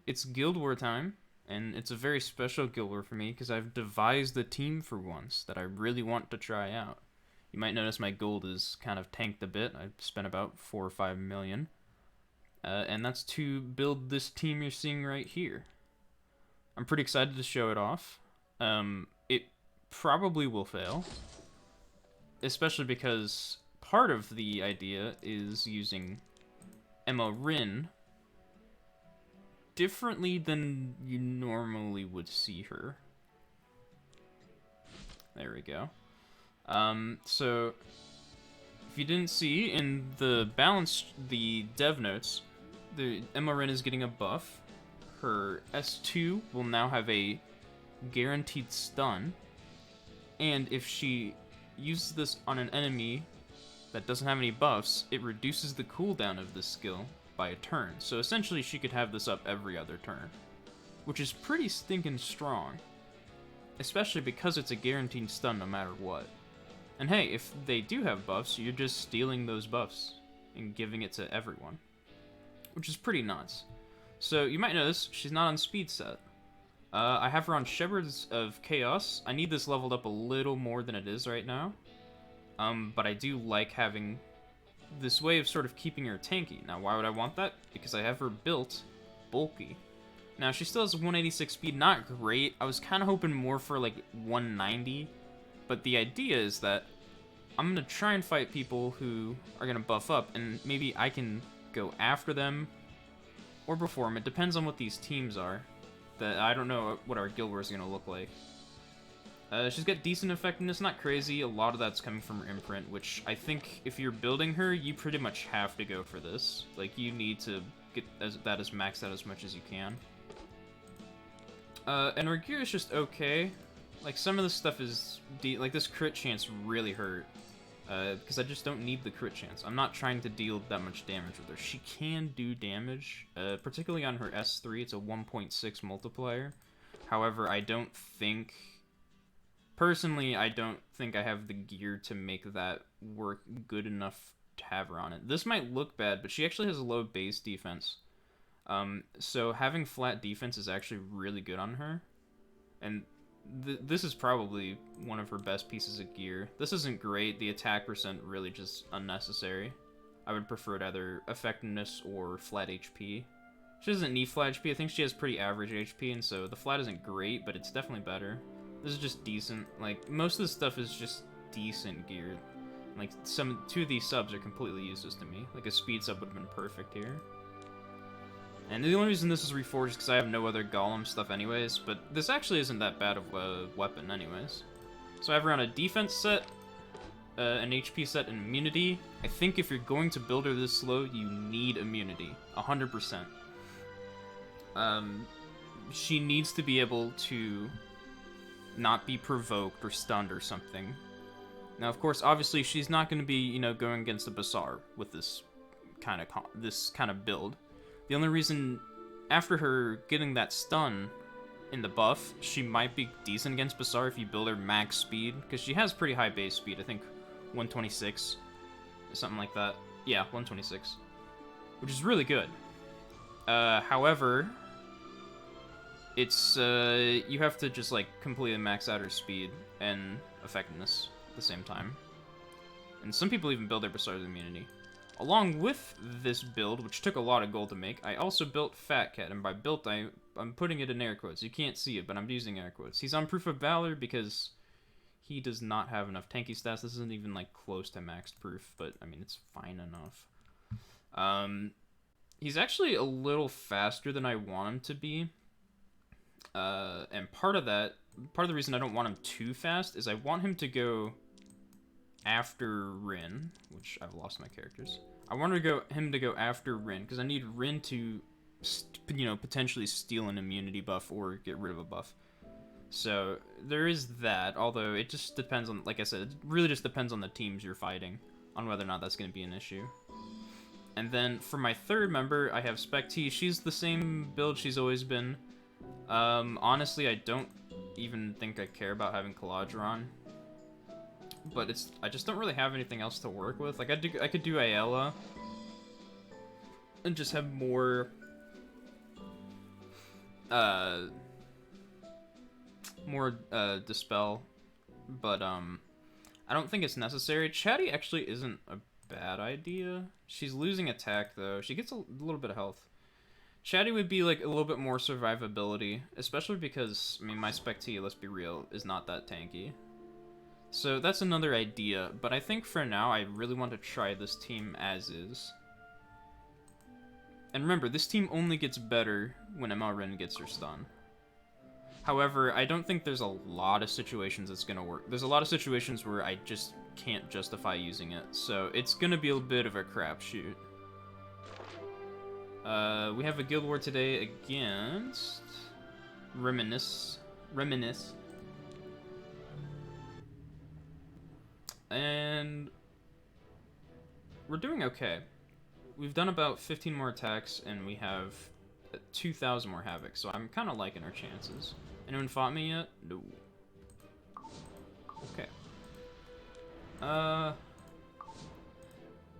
it's Guild War time, and it's a very special Guild War for me because I've devised a team for once that I really want to try out. You might notice my gold is kind of tanked a bit. I've spent about 4 or 5 million, and that's to build this team you're seeing right here. I'm pretty excited to show it off. It probably will fail, especially because part of the idea is using Emma Rin differently than you normally would see her. There we go. So if you didn't see in the the dev notes, the Emma Rin is getting a buff. Her S2 will now have a guaranteed stun, and if she uses this on an enemy that doesn't have any buffs, it reduces the cooldown of this skill by a turn. So essentially she could have this up every other turn, which is pretty stinking strong, especially because it's a guaranteed stun no matter what. And hey, if they do have buffs, you're just stealing those buffs and giving it to everyone, which is pretty nuts. So you might notice she's not on speed set. I have her on Shepherds of Chaos. I need this leveled up a little more than it is right now. But I do like having this way of sort of keeping her tanky. Now, why would I want that? Because I have her built bulky. Now, she still has 186 speed, not great. I was kind of hoping more for like 190. But the idea is that I'm going to try and fight people who are going to buff up, and maybe I can go after them or before them. It depends on what these teams are. That I don't know what our guild war is going to look like. She's got decent effectiveness, not crazy. A lot of that's coming from her imprint, which I think if you're building her, you pretty much have to go for this. Like, you need to get that as maxed out as much as you can. And her gear is just okay. Like, some of this stuff is... like, this crit chance really hurt. Because I just don't need the crit chance. I'm not trying to deal that much damage with her. She can do damage, particularly on her S3. It's a 1.6 multiplier. However, I don't think... Personally, I don't think I have the gear to make that work good enough to have her on it. This might look bad, but she actually has a low base defense. So having flat defense is actually really good on her. And this is probably one of her best pieces of gear. This isn't great. The attack percent really just unnecessary. I would prefer it either effectiveness or flat HP. She doesn't need flat HP. I think she has pretty average HP, and so the flat isn't great, but it's definitely better. This is just decent. Like, most of this stuff is just decent gear. Like, two of these subs are completely useless to me. Like, a speed sub would have been perfect here. And the only reason this is reforged is because I have no other golem stuff anyways, but this actually isn't that bad of a weapon anyways. So I have her on a defense set, an HP set, and immunity. I think if you're going to build her this slow, you need immunity. 100%. She needs to be able to not be provoked or stunned or something. Now, of course, obviously, she's not going to be, you know, going against a Bassar with this kind of build. The only reason, after her getting that stun in the buff, she might be decent against Bassar if you build her max speed, because she has pretty high base speed, I think 126, or something like that. Yeah, 126, which is really good. However, it's, you have to just, like, completely max out her speed and effectiveness at the same time. And some people even build their Bassar's immunity. Along with this build, which took a lot of gold to make, I also built Fat Cat, and by built, I'm putting it in air quotes. You can't see it, but I'm using air quotes. He's on Proof of Valor because he does not have enough tanky stats. This isn't even, like, close to maxed proof, but, I mean, it's fine enough. He's actually a little faster than I want him to be. And part of the reason I don't want him too fast is I want him to go after Rin, which I've lost my characters. I want him to go after Rin, because I need Rin to, you know, potentially steal an immunity buff or get rid of a buff. So there is that, although it just depends on, like I said, it really just depends on the teams you're fighting, on whether or not that's going to be an issue. And then for my third member, I have Spec T. She's the same build she's always been. Honestly, I don't even think I care about having Caladron. But I just don't really have anything else to work with. Like, I could do Ayala and just have more uh, Dispel, but I don't think it's necessary. Chatty actually isn't a bad idea. She's losing attack though. She gets a little bit of health. Chatty would be like a little bit more survivability, especially because, I mean, my Spec T, let's be real, is not that tanky. So that's another idea, but I think for now I really want to try this team as is. And remember, this team only gets better when MLRen gets her stun. However, I don't think there's a lot of situations it's gonna work. There's a lot of situations where I just can't justify using it, so it's gonna be a bit of a crapshoot. We have a guild war today against Reminisce. And we're doing okay. We've done about 15 more attacks, and we have 2,000 more havoc, so I'm kind of liking our chances. Anyone fought me yet? No. Okay. I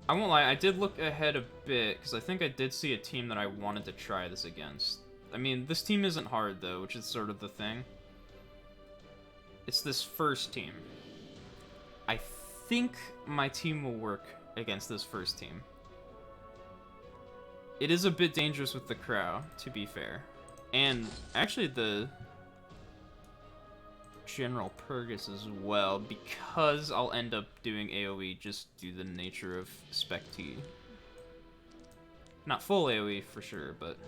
won't lie, I did look ahead a bit, because I think I did see a team that I wanted to try this against. I mean, this team isn't hard, though, which is sort of the thing. It's this first team. I think my team will work against this first team. It is a bit dangerous with the Crow, to be fair. And actually the General Purgus as well, because I'll end up doing AoE just due to the nature of Spec T. Not full AoE for sure, but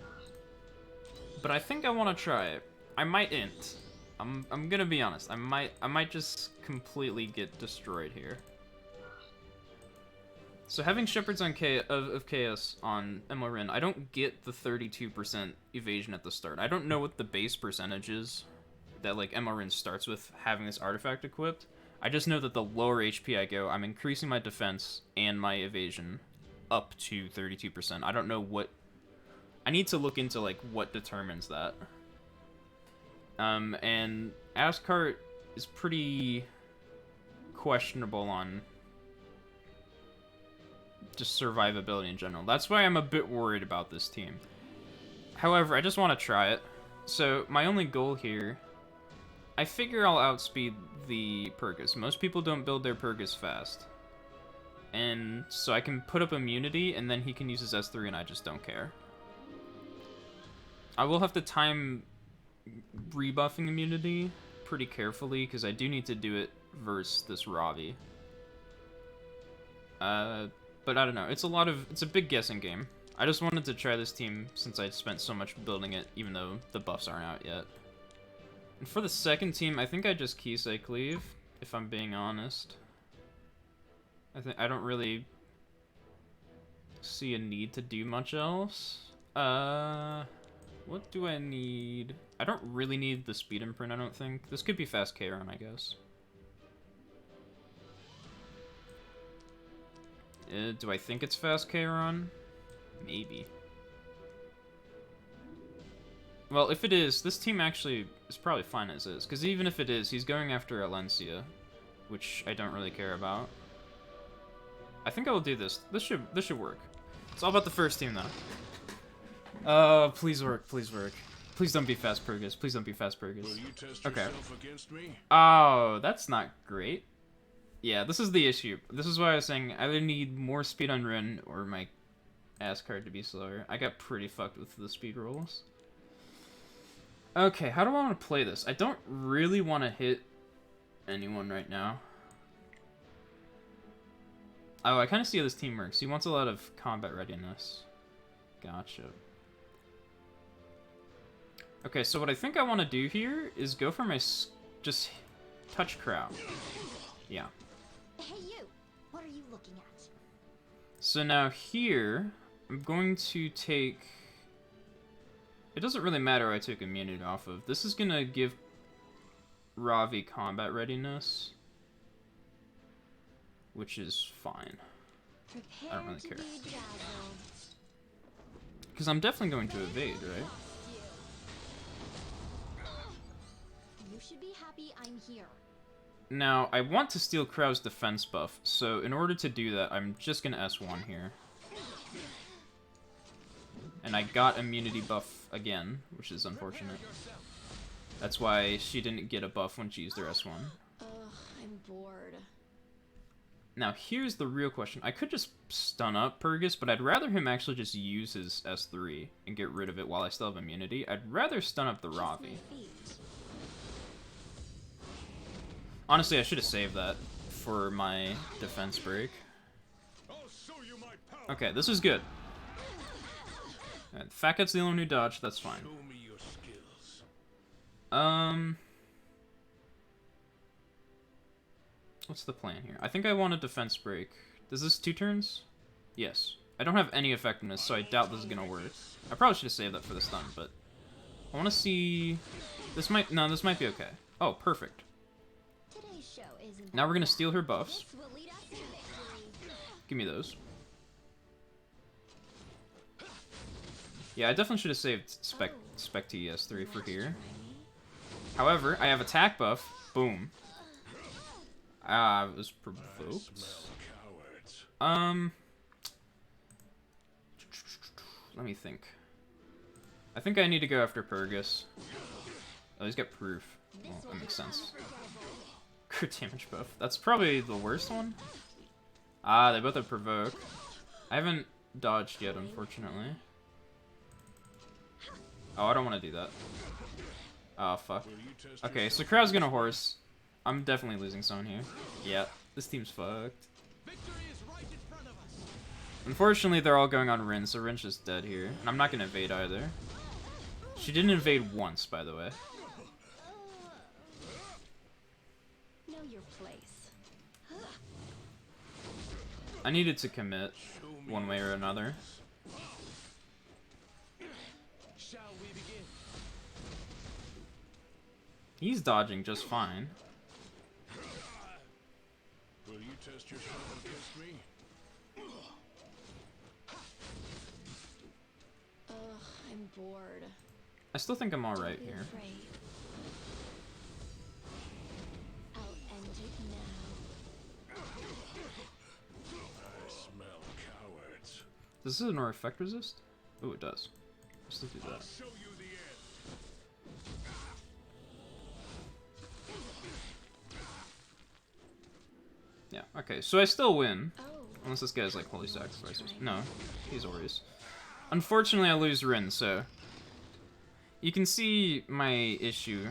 I think I want to try it. I might int. I'm gonna be honest. I might just completely get destroyed here. So having Shepherds on of Chaos on MLRen, I don't get the 32% evasion at the start. I don't know what the base percentage is that like MLRen starts with having this artifact equipped. I just know that the lower HP I go, I'm increasing my defense and my evasion up to 32%. I don't know what... I need to look into like what determines that. And Ascart is pretty questionable on just survivability in general. That's why I'm a bit worried about this team. However, I just want to try it. So my only goal here, I figure I'll outspeed the Purgus. Most people don't build their Purgus fast. And so I can put up immunity, and then he can use his S3, and I just don't care. I will have to time rebuffing immunity pretty carefully, because I do need to do it versus this Ravi. But I don't know. It's a big guessing game. I just wanted to try this team since I'd spent so much building it, even though the buffs aren't out yet. And for the second team, I think I just Kisei Cleave, if I'm being honest. I don't really see a need to do much else. What do I need? I don't really need the speed imprint, I don't think. This could be fast K-Run, I guess. Do I think it's fast K-Run? Maybe. Well, if it is, this team actually is probably fine as is. Because even if it is, he's going after Alencia, which I don't really care about. I think I will do this. This should work. It's all about the first team, though. Please work, please work. Please don't be fast Purgus. Please don't be fast Purgus. Will you test okay. yourself against me? Oh, that's not great. Yeah, this is the issue. This is why I was saying I either need more speed on Ren or my ass card to be slower. I got pretty fucked with the speed rolls. Okay, how do I want to play this? I don't really want to hit anyone right now. Oh, I kind of see how this team works. He wants a lot of combat readiness. Gotcha. Okay, so what I think I want to do here is go for my... just touch Crow. Yeah. Hey you! What are you looking at? So now here, I'm going to take... It doesn't really matter who I took immunity off of. This is going to give Ravi combat readiness, which is fine. I don't really care. Because I'm definitely going to evade, right? You should be happy I'm here. Now, I want to steal Crow's defense buff, so in order to do that, I'm just going to S1 here. And I got immunity buff again, which is unfortunate. That's why she didn't get a buff when she used her S1. Ugh, I'm bored. Now, here's the real question. I could just stun up Purgus, but I'd rather him actually just use his S3 and get rid of it while I still have immunity. I'd rather stun up the Ravi. Honestly, I should have saved that for my defense break. Okay, this is good. Right, Fat Cat's the only one who dodged, that's fine. What's the plan here? I think I want a defense break. Does this 2 turns? Yes. I don't have any effectiveness, so I doubt this is gonna work. I probably should have saved that for the stun, but I want to see. This might be okay. Oh, perfect. Now we're gonna steal her buffs. Give me those. Yeah, I definitely should have saved Spec TS3 for here. However, I have attack buff. Boom. I was provoked. Let me think. I think I need to go after Purgus. Oh, he's got proof. Well, that makes sense. Crit damage buff. That's probably the worst one. Ah, they both have provoke. I haven't dodged yet, unfortunately. Oh, I don't want to do that. Oh, fuck. Okay, so Crow's gonna horse. I'm definitely losing someone here. Yeah, this team's fucked. Unfortunately, they're all going on Rin, so Rin's just dead here. And I'm not gonna invade either. She didn't invade once, by the way. Know your place. I needed to commit one way or another. He's dodging just fine. Will you test your strength against me? Ugh, I'm bored. I still think I'm alright here. I'll end it now. I smell cowards. Does this ignore effect resist? Oh, it does. Let's do that. I'll show you the end. Yeah, okay, so I still win. Oh. Unless this guy's like holy sacrifices. No, he's Ori's. Unfortunately, I lose Rin, so you can see my issue.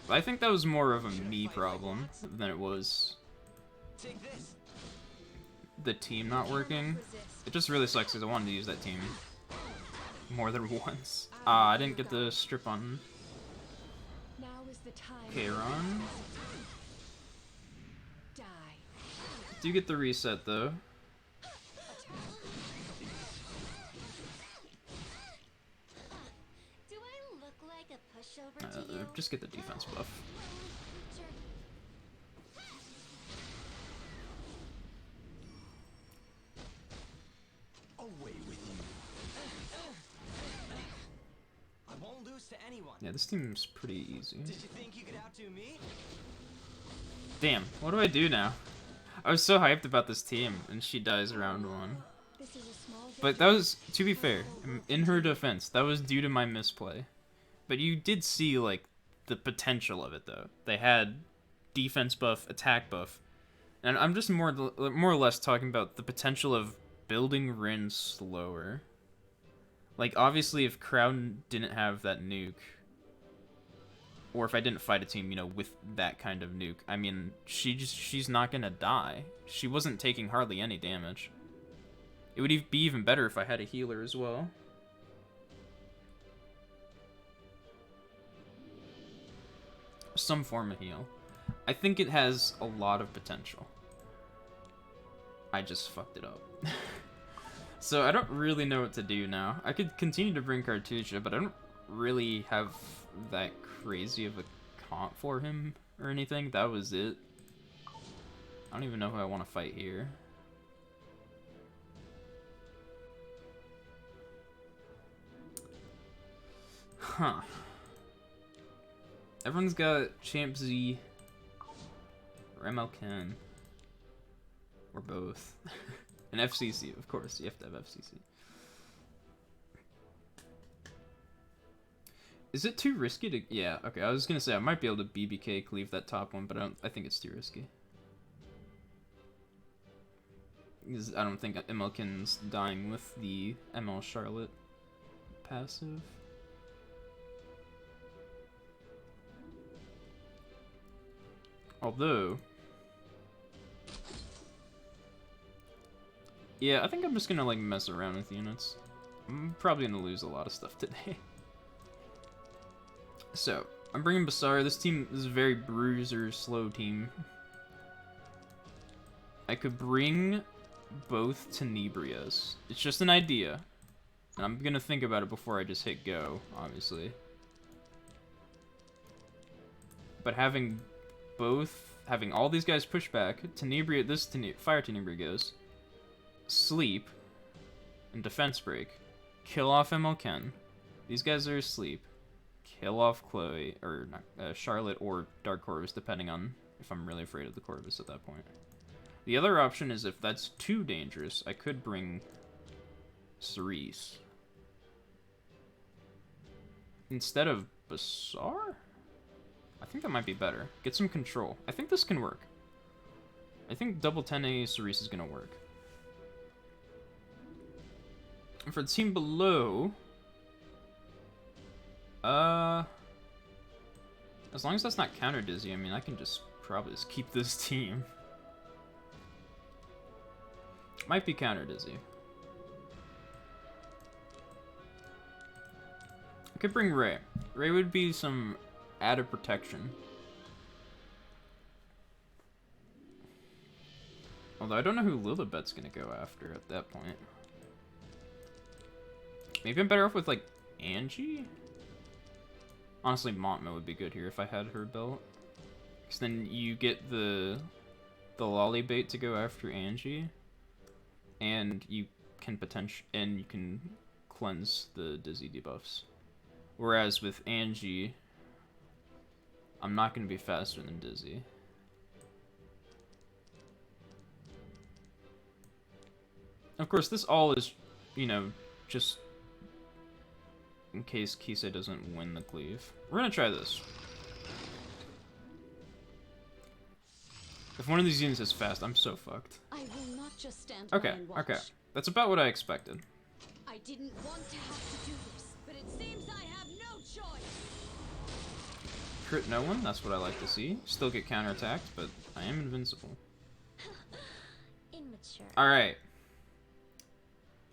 But I think that was more of a me problem than it was the team not working. It just really sucks because I wanted to use that team more than once. I didn't get the strip on Kairon. Do get the reset though. Do I look like a pushover to you? Just get the defense buff. Away with you. I won't lose to anyone. Yeah, this team's pretty easy. Did you think you could outdo me? Damn, what do I do now? I was so hyped about this team, and she dies round 1. But that was, to be fair, in her defense, that was due to my misplay. But you did see, like, the potential of it, though. They had defense buff, attack buff. And I'm just more or less talking about the potential of building Rin slower. Like, obviously, if Crown didn't have that nuke, or if I didn't fight a team, you know, with that kind of nuke, I mean, she's not gonna die. She wasn't taking hardly any damage. It would be even better if I had a healer as well. Some form of heal. I think it has a lot of potential. I just fucked it up. So I don't really know what to do now. I could continue to bring Cartucha, but I don't really have that crazy of a comp for him or anything. That was it. I don't even know who I want to fight here. Huh. Everyone's got Champ Z or MLK. Or both. And FCC, of course. You have to have FCC. Is it too risky to... Yeah, okay, I was gonna say I might be able to BBK cleave that top one, but I think it's too risky. Because I don't think MLKin's dying with the ML Charlotte passive. Although... Yeah, I think I'm just gonna, like, mess around with units. I'm probably gonna lose a lot of stuff today. So, I'm bringing Basara. This team is a very bruiser, slow team. I could bring both Tenebrias. It's just an idea. And I'm gonna think about it before I just hit go, obviously. But having all these guys push back, Tenebria, Fire Tenebria goes, sleep, and defense break, kill off MLKen. These guys are asleep. Kill off Chloe, or not, Charlotte or Dark Corvus, depending on if I'm really afraid of the Corvus at that point. The other option is if that's too dangerous, I could bring Cerise. Instead of Basar? I think that might be better. Get some control. I think this can work. I think double 10A Cerise is going to work. And for the team below... as long as that's not counter dizzy, I mean, I can just probably just keep this team. Might be counter dizzy. I could bring Ray. Ray would be some added protection. Although I don't know who Lilibet's gonna go after at that point. Maybe I'm better off with, like, Angie? Honestly, Montma would be good here if I had her belt. Because then you get the lolly bait to go after Angie. And you can cleanse the dizzy debuffs. Whereas with Angie, I'm not going to be faster than Dizzy. Of course, this all is, you know, just in case Kisei doesn't win the cleave. We're going to try this. If one of these units is fast, I'm so fucked. I will not just stand Okay, by and watch. okay. That's about what I expected. I didn't want to have to do this, but it seems I have no choice. Crit no one, that's what I like to see. Still get counterattacked, but I am invincible. Immature. Alright.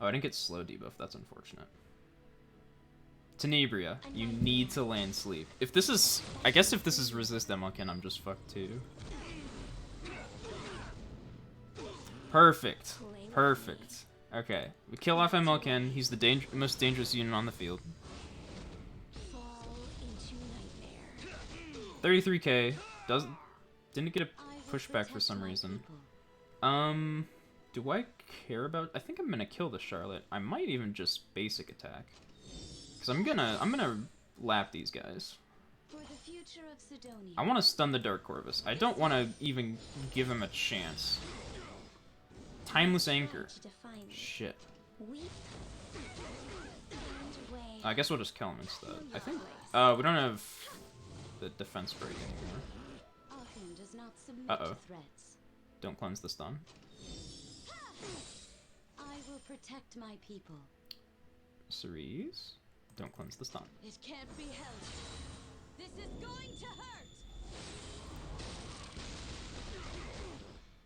Oh, I didn't get slow debuff, that's unfortunate. Tenebria, you need to land sleep. If this is... I guess if this is resist MLKen, I'm just fucked too. Perfect. Perfect. Okay. We kill off MLKen. He's the most dangerous unit on the field. Fall into nightmare. 33k. Didn't get a pushback for some reason. Do I care about... I think I'm gonna kill the Charlotte. I might even just basic attack. Because I'm gonna lap these guys. For the future of Sidonia. I want to stun the Dark Corvus. I don't want to even give him a chance. Timeless Anchor. Shit. I guess we'll just kill him instead. I think... we don't have the defense break anymore. Uh-oh. Don't cleanse the stun. I will protect my people. Cerise. Don't cleanse the stun. It can't be helped. This is going to hurt.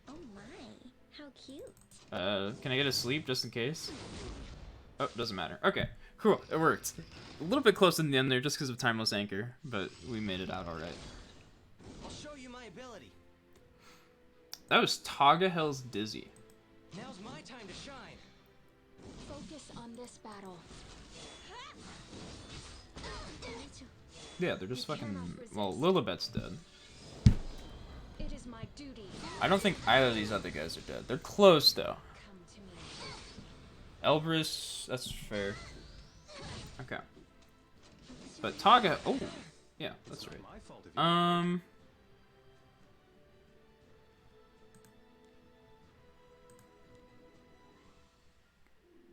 Oh my, how cute. Can I get a sleep just in case? Oh, doesn't matter. Okay, cool, it worked. A little bit close in the end there just because of Timeless Anchor, but we made it out alright. I'll show you my ability. That was Tagahel's Dizzy. Now's my time to shine. Focus on this battle. Yeah, they're just fucking... Well, Lilibet's dead. It is my duty. I don't think either of these other guys are dead. They're close, though. Come to me. Elbrus, that's fair. Okay. But Taga... Oh! Yeah, that's right.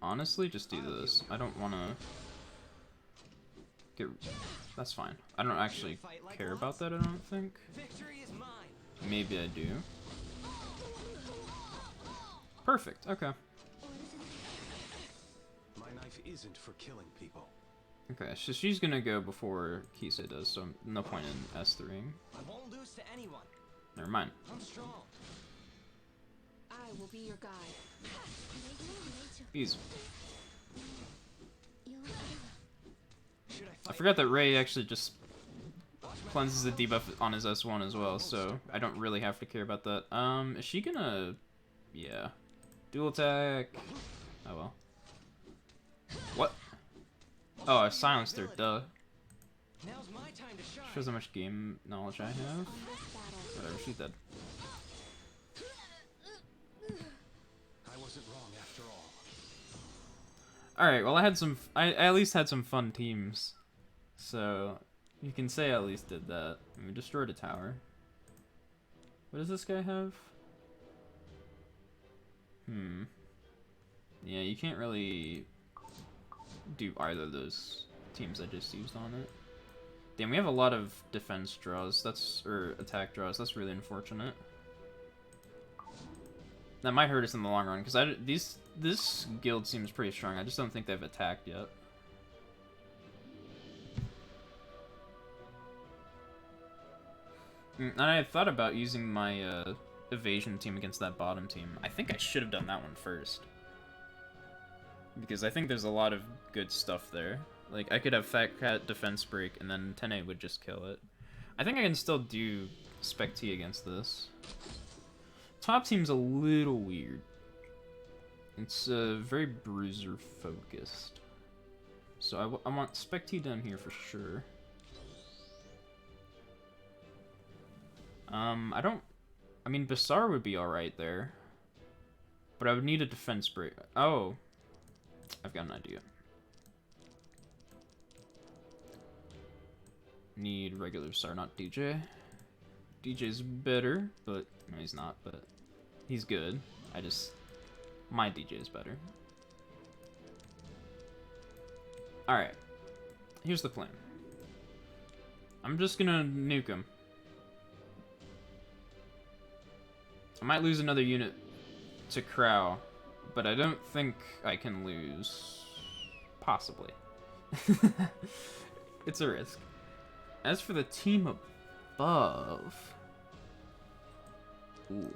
Honestly, just do this. I don't want to... That's fine. I don't actually care about that, I don't think. Victory is mine. Maybe I do. Perfect, okay. My knife isn't for killing people. Okay, so she's gonna go before Kisei does, so no point in S3. I won't lose to anyone. Never mind. I'm strong. I will be your guide. Easy. Should I I fight? forgot that Ray actually just cleanses the debuff on his S1 as well, so I don't really have to care about that. Is she gonna... Yeah. Dual attack. Oh well. What? Oh, I silenced her, duh. Now's my time to shine. Shows how much game knowledge I have. Whatever, she's dead. I wasn't wrong after all. Alright, well I had some... I at least had some fun teams. So, you can say I at least did that. And we destroyed a tower. What does this guy have? Yeah, you can't really do either of those teams I just used on it. Damn, we have a lot of defense draws. Or attack draws. That's really unfortunate. That might hurt us in the long run, because this guild seems pretty strong. I just don't think they've attacked yet. And I thought about using my evasion team against that bottom team. I think I should have done that one first. Because I think there's a lot of good stuff there. Like, I could have Fat Cat defense break, and then 10A would just kill it. I think I can still do Spec T against this. Top team's a little weird. It's very bruiser focused. So I want Spec T down here for sure. I mean, Basar would be alright there. But I would need a defense break. Oh. I've got an idea. Need regular Basar, not DJ. DJ's better, but... No, he's not, but... He's good. My DJ is better. Alright. Here's the plan. I'm just gonna nuke him. I might lose another unit to Crow, but I don't think I can lose. Possibly. It's a risk. As for the team above... Ooh.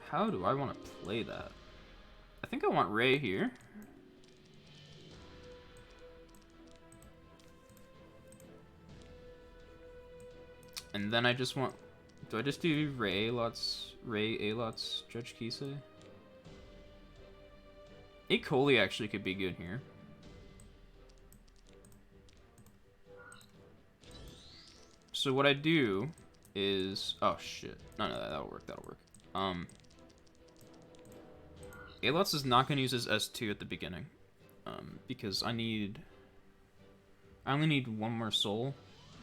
How do I want to play that? I think I want Ray here. And then I just want... Do I just do Ray, A-Lots, Judge Kisei? Akoli actually could be good here. So what I do is... Oh, shit. No, that'll work, A-Lots is not going to use his S2 at the beginning. Because I only need one more soul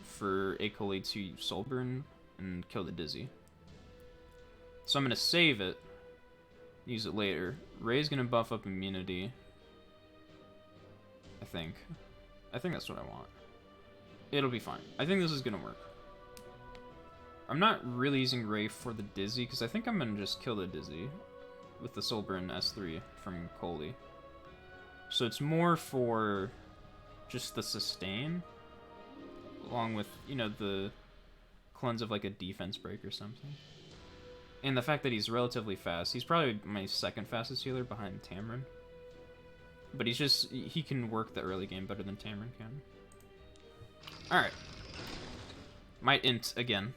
for Akoli to soul burn and kill the Dizzy. So I'm going to save it, use it later. Ray's going to buff up immunity. I think that's what I want. It'll be fine. I think this is going to work. I'm not really using Ray for the Dizzy, because I think I'm going to just kill the Dizzy with the Soul Burn S3 from Coley. So it's more for just the sustain, along with, you know, the cleanse of like a defense break or something. And the fact that he's relatively fast. He's probably my second fastest healer behind Tamron. But he can work the early game better than Tamron can. Alright. Might int again.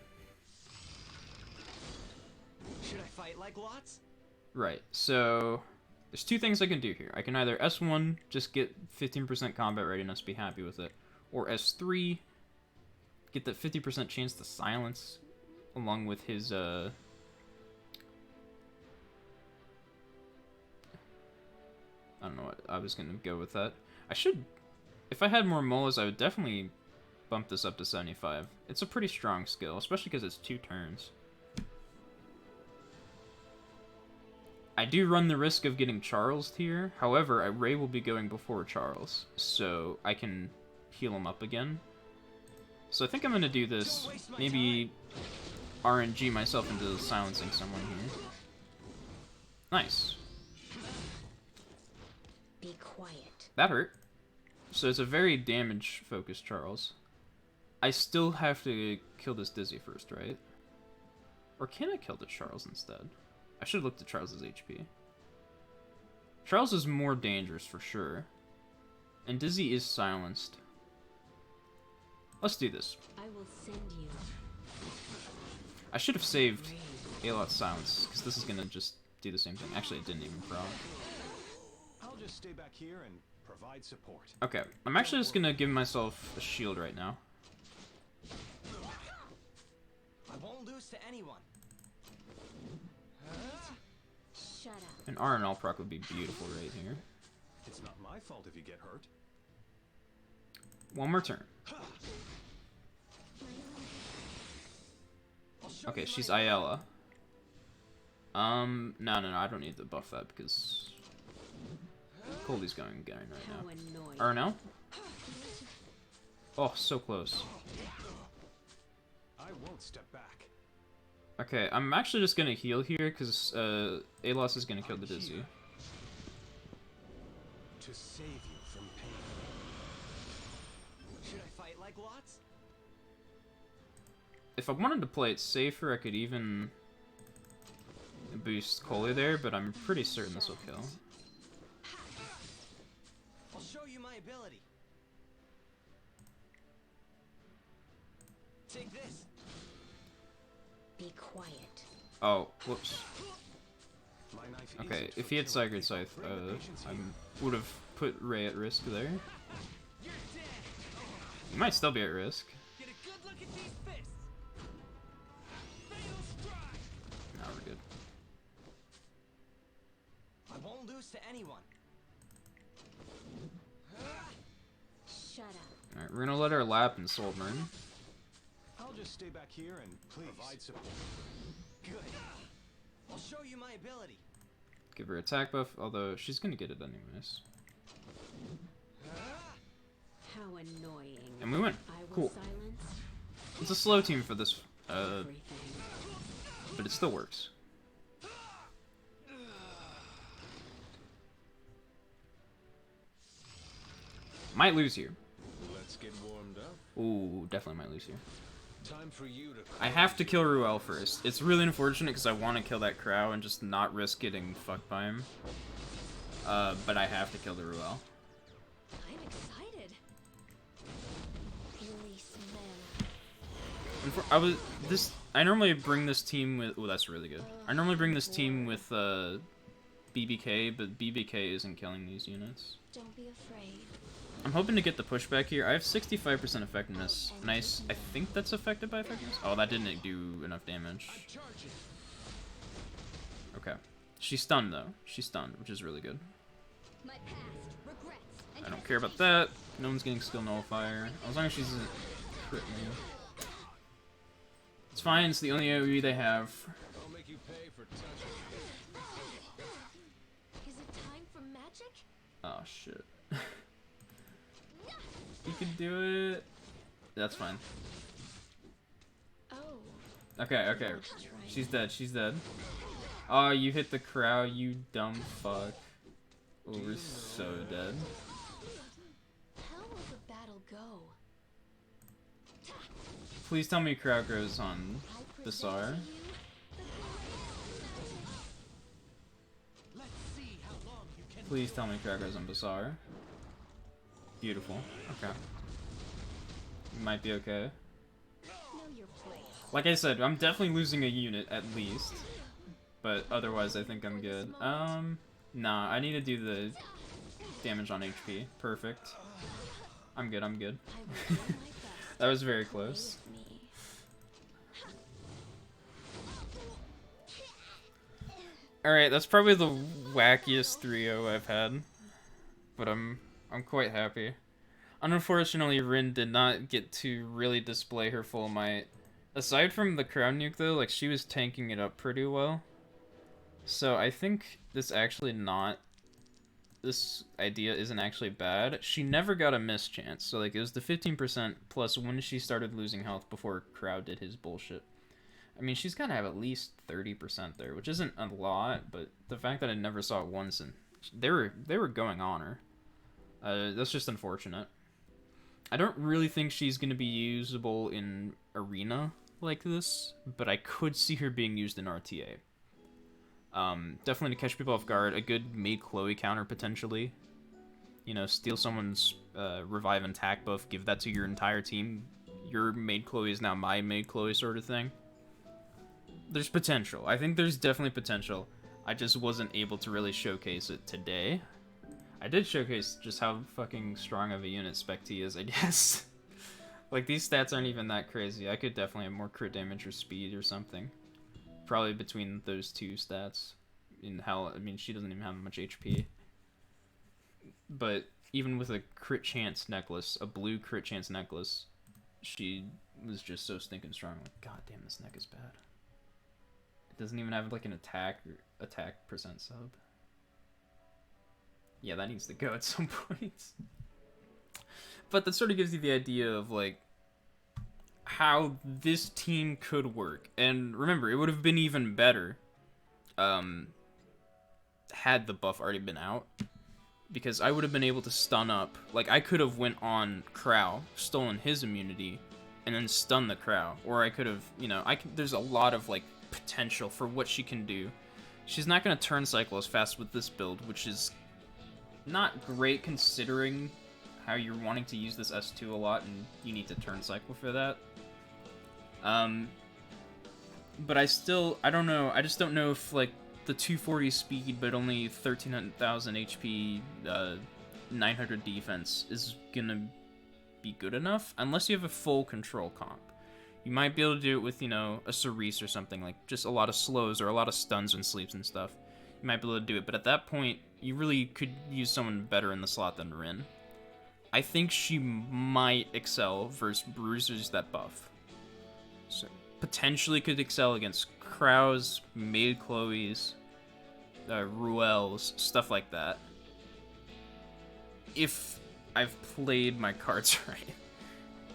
Should I fight like lots? Right, so there's two things I can do here. I can either S1, just get 15% combat readiness, be happy with it. Or S3, get that 50% chance to silence, along with his, I don't know what, I was gonna go with that. If I had more molas, I would definitely bump this up to 75. It's a pretty strong skill, especially because it's 2 turns. I do run the risk of getting Charles here. However, Ray will be going before Charles, so I can heal him up again. So I think I'm gonna do this. Maybe RNG myself into silencing someone here. Nice. Be quiet. That hurt. So it's a very damage-focused Charles. I still have to kill this Dizzy first, right? Or can I kill the Charles instead? I should have looked at Charles' HP. Charles is more dangerous for sure. And Dizzy is silenced. Let's do this. I will send you. I should have saved Alot's silence, because this is gonna just do the same thing. Actually, it didn't even proc. I'll just stay back here and provide support. Okay, I'm actually just gonna give myself a shield right now. I won't lose to anyone. Shut up. An RNL proc would be beautiful right here. It's not my fault if you get hurt. One more turn. I'll show Okay, you she's my- Ayala. No, I don't need to buff that because Coldy's going right How now. annoying. RNL? Oh, so close. I won't step back. Okay, I'm actually just gonna heal here because Alos is gonna kill the Dizzy. To save you from pain. Should I fight like lots? If I wanted to play it safer, I could even boost Coley there, but I'm pretty certain this will kill. I'll show you my ability. Take this. Be quiet. Oh, whoops. My knife Okay, isn't if for he had killing Sacred people. Scythe, Bring the patience I here. would have put Ray at risk there. You're dead. He might still be at risk. Get a good look at these fists. Fatal strike. Now we're good. I won't lose to anyone. Shut up. Alright, we're gonna let her lap and soul burn. I'll just stay back here and provide support. Good. I'll show you my ability. Give her attack buff, although she's gonna get it anyways. How annoying. And we win. I will Cool. silence It's a slow team for this, everything. but it still works. Might lose here. Let's get warmed up. Ooh, definitely might lose here. Time for you to. I have to kill Ruel first. It's really unfortunate because I want to kill that Crow and just not risk getting fucked by him. But I have to kill the Ruel. I'm excited. Release mana. I normally bring this team with. Oh, that's really good. I normally bring this team with BBK, but BBK isn't killing these units. Don't be afraid. I'm hoping to get the pushback here. I have 65% effectiveness. Nice. I think that's affected by effectiveness. Oh, that didn't do enough damage. Okay. She's stunned though. She's stunned, which is really good. My past, regrets, and I don't care about that. No one's getting skill nullifier. As long as she's crit me. It's fine. It's the only AoE they have. I'll make you pay for touching me. Is it time for magic? Oh shit. You can do it. That's fine. Oh. Okay, okay. She's dead. She's dead. Oh, you hit the Crow, you dumb fuck. Oh, we're so dead. How will the battle go? Please tell me Crow goes on I present Bizarre. to you Let's see how long you can. Please tell me Crow goes on Bizarre. Beautiful. Okay. Might be okay. know your place. Like I said, I'm definitely losing a unit at least. But otherwise I think I'm good. Nah, I need to do the damage on HP. Perfect. I'm good, I'm good. I will do my best. That was very Play close. with me. Alright, that's probably the wackiest 3-0 I've had. But I'm quite happy. Unfortunately, Rin did not get to really display her full might. Aside from the crown nuke though, like she was tanking it up pretty well. So I think this actually not this idea isn't actually bad. She never got a miss chance. So, like, it was the 15% plus when she started losing health before Crow did his bullshit. I mean, she's got to have at least 30% there, which isn't a lot, but the fact that I never saw it once and they were going on her. That's just unfortunate. I don't really think she's going to be usable in Arena like this, but I could see her being used in RTA. Definitely to catch people off guard. A good Maid Chloe counter, potentially. You know, steal someone's revive and attack buff, give that to your entire team. Your Maid Chloe is now my Maid Chloe sort of thing. There's potential. I think there's definitely potential. I just wasn't able to really showcase it today. I did showcase just how fucking strong of a unit Spec T is, I guess. Like, these stats aren't even that crazy. I could definitely have more crit damage or speed or something. Probably between those two stats. In hell, I mean, she doesn't even have much HP. But even with a crit chance necklace, a blue crit chance necklace, she was just so stinking strong. Like, god damn, this neck is bad. It doesn't even have like an attack percent sub. Yeah, that needs to go at some point. But that sort of gives you the idea of like how this team could work. And remember, it would have been even better had the buff already been out, because I would have been able to stun up. Like, I could have went on Crow, stolen his immunity, and then stun the Crow. Or I could have, you know, there's a lot of like potential for what she can do. She's not going to turn cycle as fast with this build, which is not great considering how you're wanting to use this S2 a lot and you need to turn cycle for that. But I don't know, I just don't know if like the 240 speed but only 13,000 HP, 900 defense is gonna be good enough, unless you have a full control comp. You might be able to do it with, you know, a Cerise or something, like just a lot of slows or a lot of stuns and sleeps and stuff. You might be able to do it, but at that point, you really could use someone better in the slot than Rin. I think she might excel versus bruisers that buff. So, potentially could excel against Crows, Maid Chloe's, Ruel's, stuff like that. If I've played my cards right.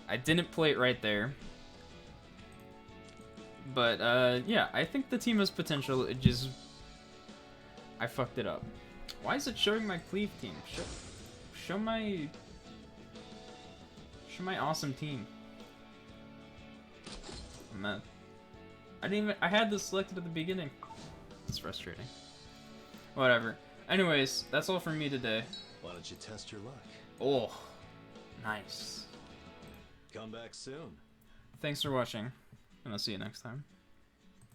I didn't play it right there. But, yeah, I think the team has potential. It just... I fucked it up. Why is it showing my Cleave team? Show my awesome team. I'm mad. I had this selected at the beginning. It's frustrating. Whatever. Anyways, that's all from me today. Why don't you test your luck? Oh, nice. Come back soon. Thanks for watching, and I'll see you next time.